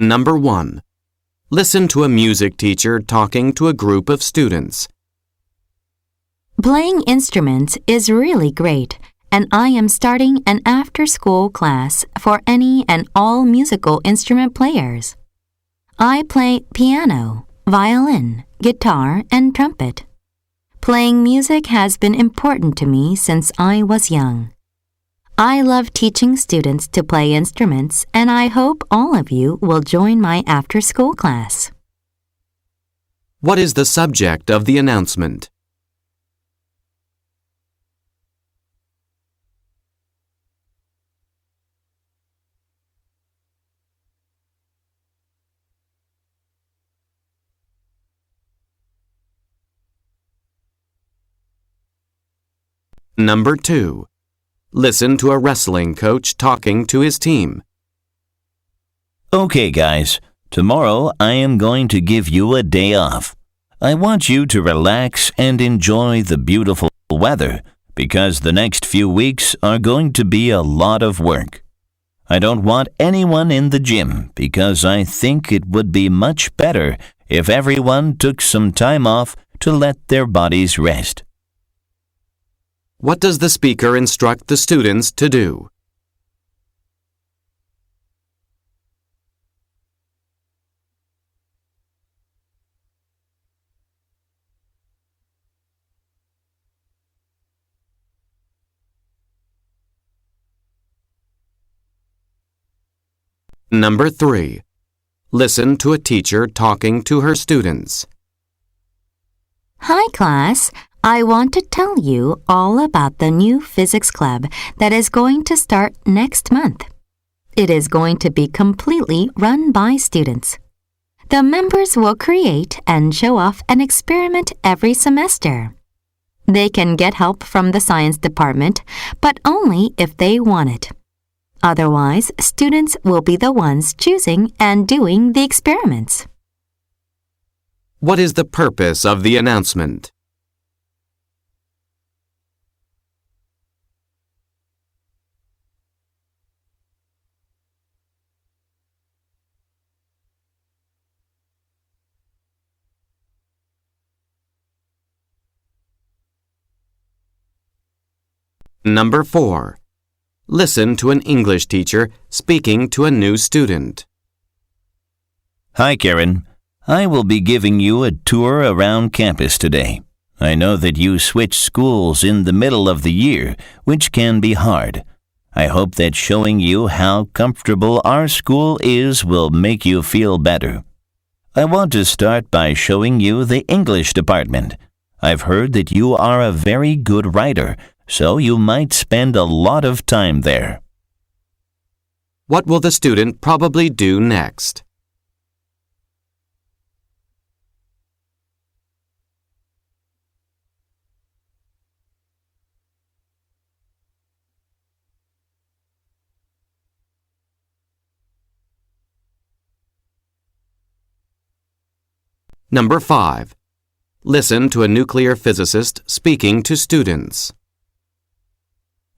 Number 1. Listen to a music teacher talking to a group of students. Playing instruments is really great, and I am starting an after-school class for any and all musical instrument players. I play piano, violin, guitar, and trumpet. Playing music has been important to me since I was young. I love teaching students to play instruments, and I hope all of you will join my after-school class. What is the subject of the announcement? Number 2. Listen to a wrestling coach talking to his team. Okay, guys. Tomorrow I am going to give you a day off. I want you to relax and enjoy the beautiful weather because the next few weeks are going to be a lot of work. I don't want anyone in the gym because I think it would be much better if everyone took some time off to let their bodies rest. What does the speaker instruct the students to do? Number 3. Listen to a teacher talking to her students. Hi, class. I want to tell you all about the new physics club that is going to start next month. It is going to be completely run by students. The members will create and show off an experiment every semester. They can get help from the science department, but only if they want it. Otherwise, students will be the ones choosing and doing the experiments. What is the purpose of the announcement? Number 4. Listen to an English teacher speaking to a new student. Hi, Karen. I will be giving you a tour around campus today. I know that you switch schools in the middle of the year, which can be hard. I hope that showing you how comfortable our school is will make you feel better. I want to start by showing you the English department. I've heard that you are a very good writer, so you might spend a lot of time there. What will the student probably do next? Number 5. Listen to a nuclear physicist speaking to students.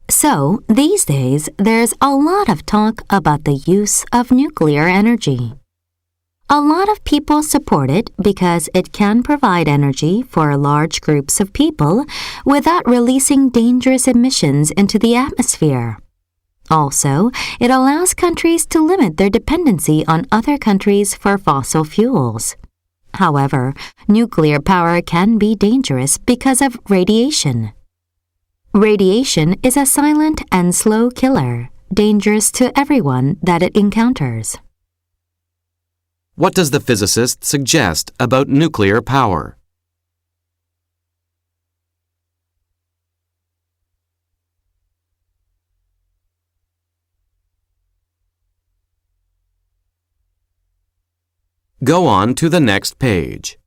So, these days, there's a lot of talk about the use of nuclear energy. A lot of people support it because it can provide energy for large groups of people without releasing dangerous emissions into the atmosphere. Also, it allows countries to limit their dependency on other countries for fossil fuels. However, nuclear power can be dangerous because of radiation. Radiation is a silent and slow killer, dangerous to everyone that it encounters. What does the physicist suggest about nuclear power? Go on to the next page.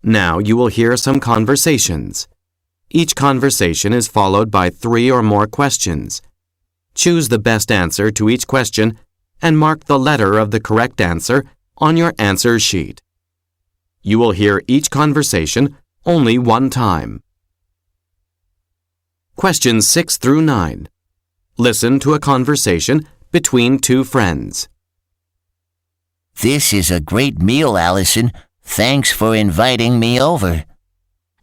Now you will hear some conversations. Each conversation is followed by 3 or more questions. Choose the best answer to each question and mark the letter of the correct answer on your answer sheet. You will hear each conversation only one time. Questions 6 through 9. Listen to a conversation between two friends. This is a great meal, Allison. Thanks for inviting me over.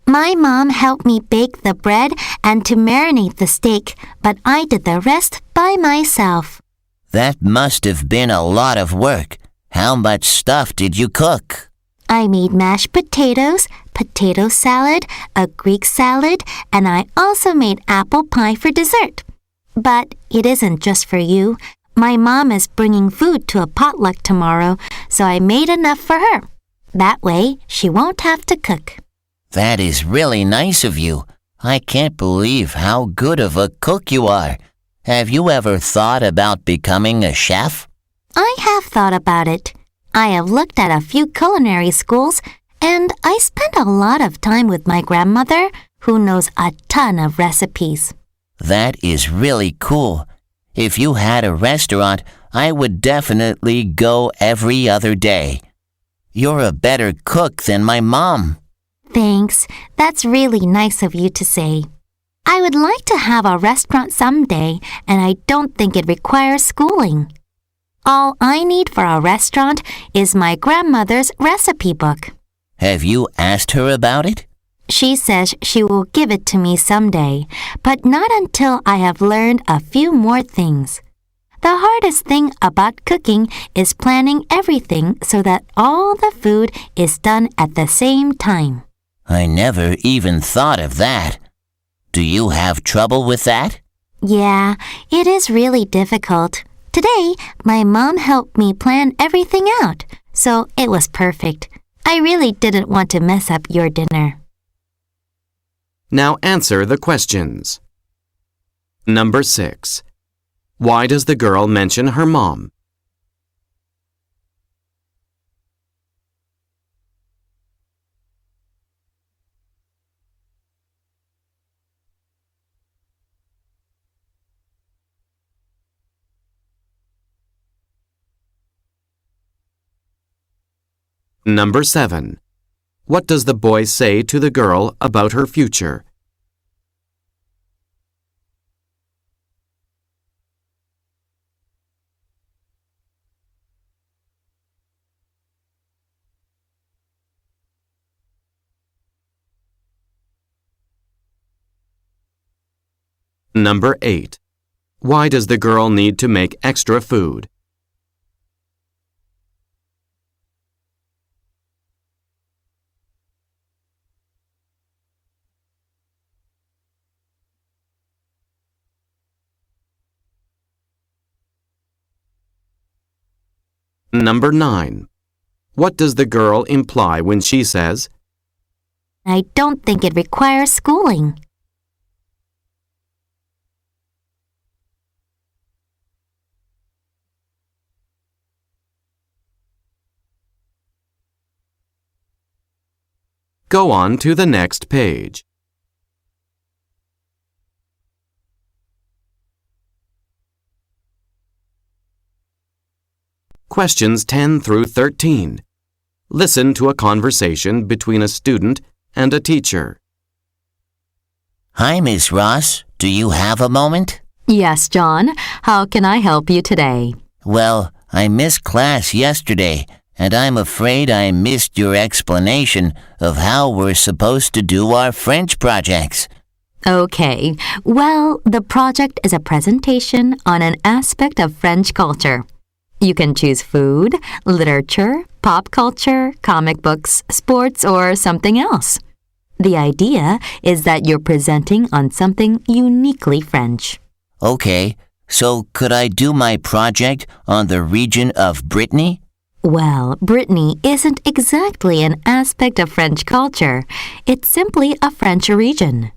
My mom helped me bake the bread and to marinate the steak, but I did the rest by myself. That must have been a lot of work. How much stuff did you cook? I made mashed potatoes, potato salad, a Greek salad, and I also made apple pie for dessert. But it isn't just for you. My mom is bringing food to a potluck tomorrow, so I made enough for her. That way, she won't have to cook. That is really nice of you. I can't believe how good of a cook you are. Have you ever thought about becoming a chef? I have thought about it. I have looked at a few culinary schools, and I spent a lot of time with my grandmother, who knows a ton of recipes. That is really cool. If you had a restaurant, I would definitely go every other day. You're a better cook than my mom. Thanks. That's really nice of you to say. I would like to have a restaurant someday, and I don't think it requires schooling. All I need for a restaurant is my grandmother's recipe book. Have you asked her about it? She says she will give it to me someday, but not until I have learned a few more things. The hardest thing about cooking is planning everything so that all the food is done at the same time. I never even thought of that. Do you have trouble with that? Yeah, it is really difficult. Today, my mom helped me plan everything out, so it was perfect. I really didn't want to mess up your dinner. Now answer the questions. Number 6. Why does the girl mention her mom? Number 7. What does the boy say to the girl about her future? Number 8. Why does the girl need to make extra food? Number 9. What does the girl imply when she says, I don't think it requires schooling. Go on to the next page. Questions 10 through 13. Listen to a conversation between a student and a teacher. Hi, Miss Ross. Do you have a moment? Yes, John. How can I help you today? Well, I missed class yesterday, and I'm afraid I missed your explanation of how we're supposed to do our French projects. Okay. Well, the project is a presentation on an aspect of French culture. You can choose food, literature, pop culture, comic books, sports, or something else. The idea is that you're presenting on something uniquely French. Okay, so could I do my project on the region of Brittany? Well, Brittany isn't exactly an aspect of French culture. It's simply a French region.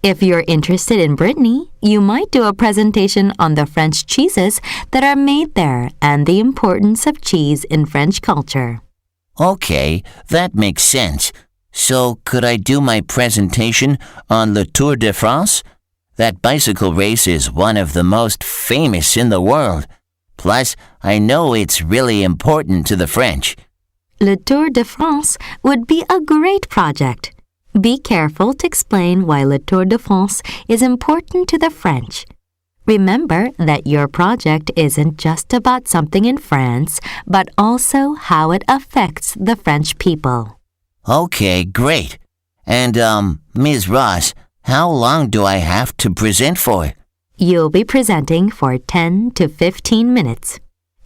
If you're interested in Brittany, you might do a presentation on the French cheeses that are made there and the importance of cheese in French culture. Okay, that makes sense. So could I do my presentation on the Tour de France? That bicycle race is one of the most famous in the world. Plus, I know it's really important to the French. Le Tour de France would be a great project. Be careful to explain why Le Tour de France is important to the French. Remember that your project isn't just about something in France, but also how it affects the French people. Okay, great. And, Ms. Ross, how long do I have to present for? You'll be presenting for 10 to 15 minutes.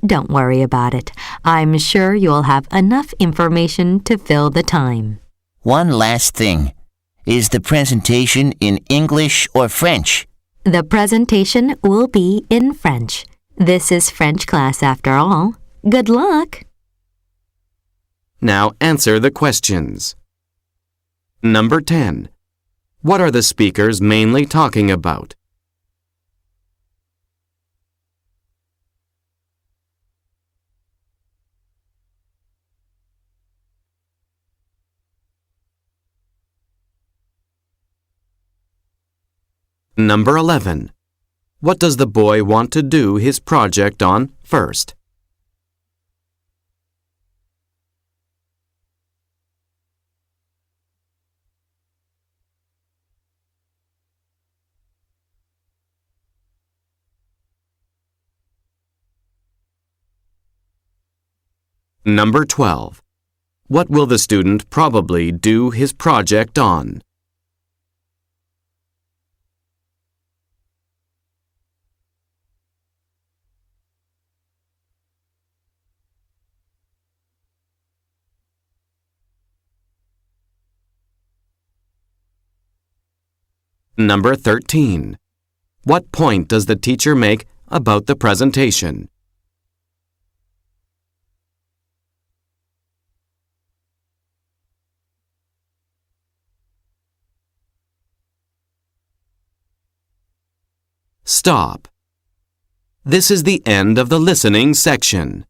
Don't worry about it. I'm sure you'll have enough information to fill the time. One last thing. Is the presentation in English or French? The presentation will be in French. This is French class after all. Good luck! Now answer the questions. Number 10. What are the speakers mainly talking about? Number 11. What does the boy want to do his project on first? Number 12. What will the student probably do his project on? Number 13. What point does the teacher make about the presentation? Stop. This is the end of the listening section.